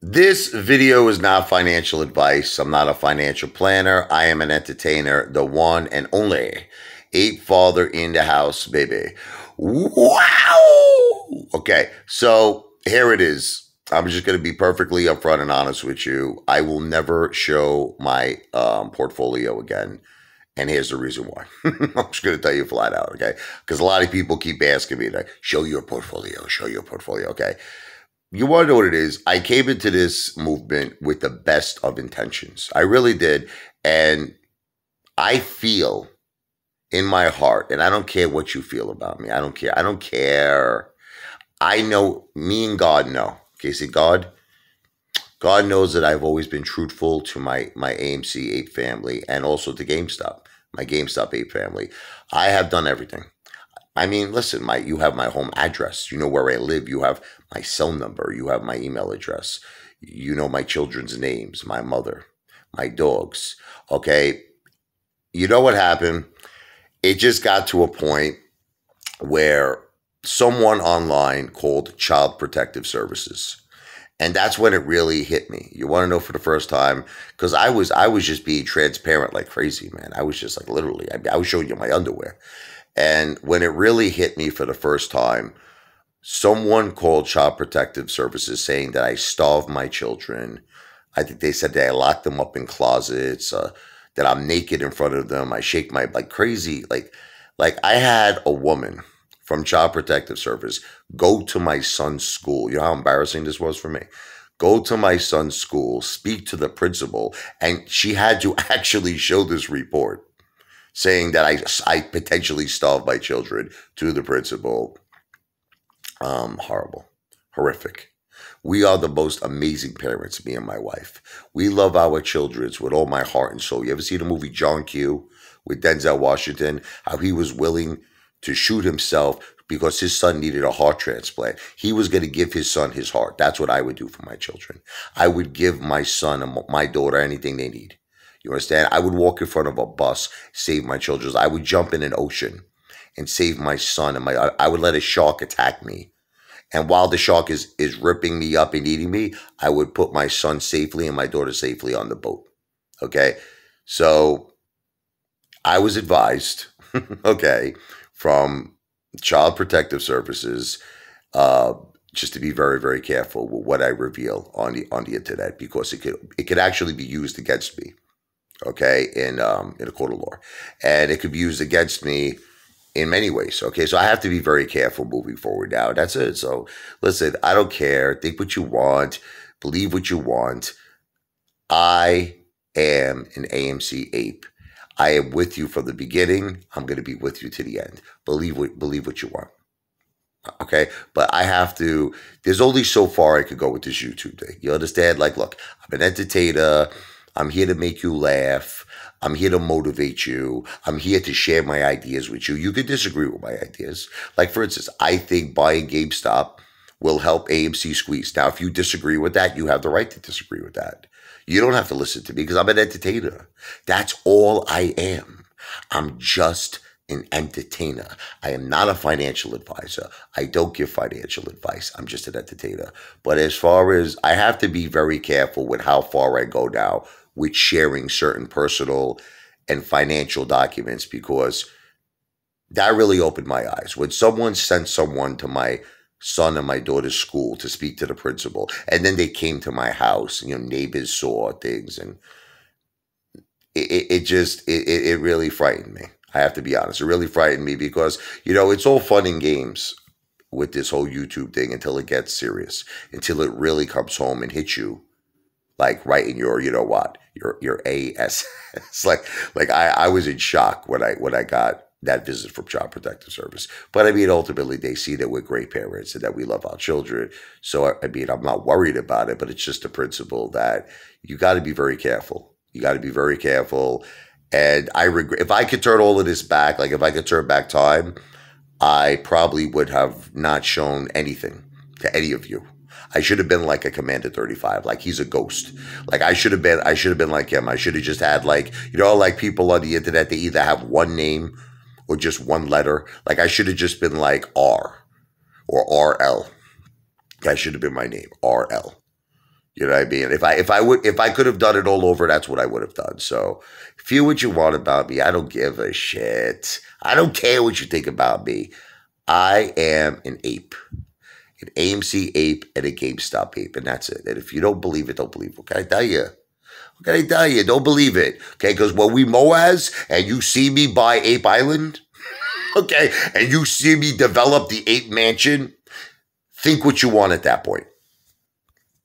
This video is not financial advice. I'm not a financial planner. I am an entertainer, the one and only Apefather in the house, baby. Wow! Okay, so here it is. I'm just going to be perfectly upfront and honest with you. I will never show my portfolio again. And here's the reason why. I'm just going to tell you flat out, okay? Because a lot of people keep asking me to show your portfolio, okay? You want to know what it is? I came into this movement with the best of intentions. I really did. And I feel in my heart, and I don't care what you feel about me. I don't care. I don't care. I know me and God know. Okay, see, God knows that I've always been truthful to my AMC Ape family and also to GameStop, my GameStop Ape family. I have done everything. I mean, listen, you have my home address. You know where I live. You have my cell number. You have my email address. You know my children's names, my mother, my dogs. Okay. You know what happened? It just got to a point where someone online called Child Protective Services. And that's when it really hit me. You want to know for the first time? Because I was just being transparent like crazy, man. I was just like literally, I was showing you my underwear. And when it really hit me for the first time, someone called Child Protective Services saying that I starved my children. I think they said that I locked them up in closets, that I'm naked in front of them. I shake my like crazy, like I had a woman from Child Protective Service go to my son's school. You know how embarrassing this was for me? Go to my son's school, speak to the principal, and she had to actually show this report saying that I potentially starved my children to the principal. Horrible, horrific. We are the most amazing parents, me and my wife. We love our children with all my heart and soul. You ever see the movie John Q with Denzel Washington? How he was willing to shoot himself because his son needed a heart transplant. He was going to give his son his heart. That's what I would do for my children. I would give my son and my daughter anything they need. You understand? I would walk in front of a bus, save my children. I would jump in an ocean and save my son and I would let a shark attack me. And while the shark is ripping me up and eating me, I would put my son safely and my daughter safely on the boat. Okay? So I was advised, okay, from Child Protective Services, uh, just to be very, very careful with what I reveal on the internet because it could actually be used against me, okay, in a court of law, and it could be used against me in many ways. Okay, so I have to be very careful moving forward now. That's it. So listen, I don't care. Think what you want. Believe what you want. I am an AMC ape. I am with you from the beginning. I'm going to be with you to the end. Believe what you want. Okay, but I have to. There's only so far I could go with this YouTube thing. You understand? Like, look, I'm an entertainer. I'm here to make you laugh. I'm here to motivate you. I'm here to share my ideas with you. You could disagree with my ideas. Like, for instance, I think buying GameStop will help AMC squeeze. Now, if you disagree with that, you have the right to disagree with that. You don't have to listen to me because I'm an entertainer. That's all I am. I'm just an entertainer. I am not a financial advisor. I don't give financial advice. I'm just an entertainer. But as far as I have to be very careful with how far I go now with sharing certain personal and financial documents because that really opened my eyes. When someone sent someone to my son and my daughter's school to speak to the principal, and then they came to my house, and, neighbors saw things, and it really frightened me. I have to be honest. It really frightened me because, it's all fun and games with this whole YouTube thing until it gets serious, until it really comes home and hits you like right in your, your AS. It's like I was in shock when I got that visit from Child Protective Service. But I mean, ultimately they see that we're great parents and that we love our children. So I mean, I'm not worried about it, but it's just a principle that you got to be very careful. You got to be very careful. And I regret, if I could turn all of this back, like if I could turn back time, I probably would have not shown anything to any of you. I should have been like a Commander 35, like he's a ghost. Like I should have been like him. I should have just had like, like people on the internet, they either have one name or just one letter. Like I should have just been like R or RL. That should have been my name, RL. You know what I mean? If I could have done it all over, that's what I would have done. So feel what you want about me. I don't give a shit. I don't care what you think about me. I am an ape. An AMC ape and a GameStop ape. And that's it. And if you don't believe it, don't believe it. What can I tell you? What can I tell you? Don't believe it. Okay, because when we Moaz and you see me buy Ape Island, okay, and you see me develop the Ape Mansion, think what you want at that point.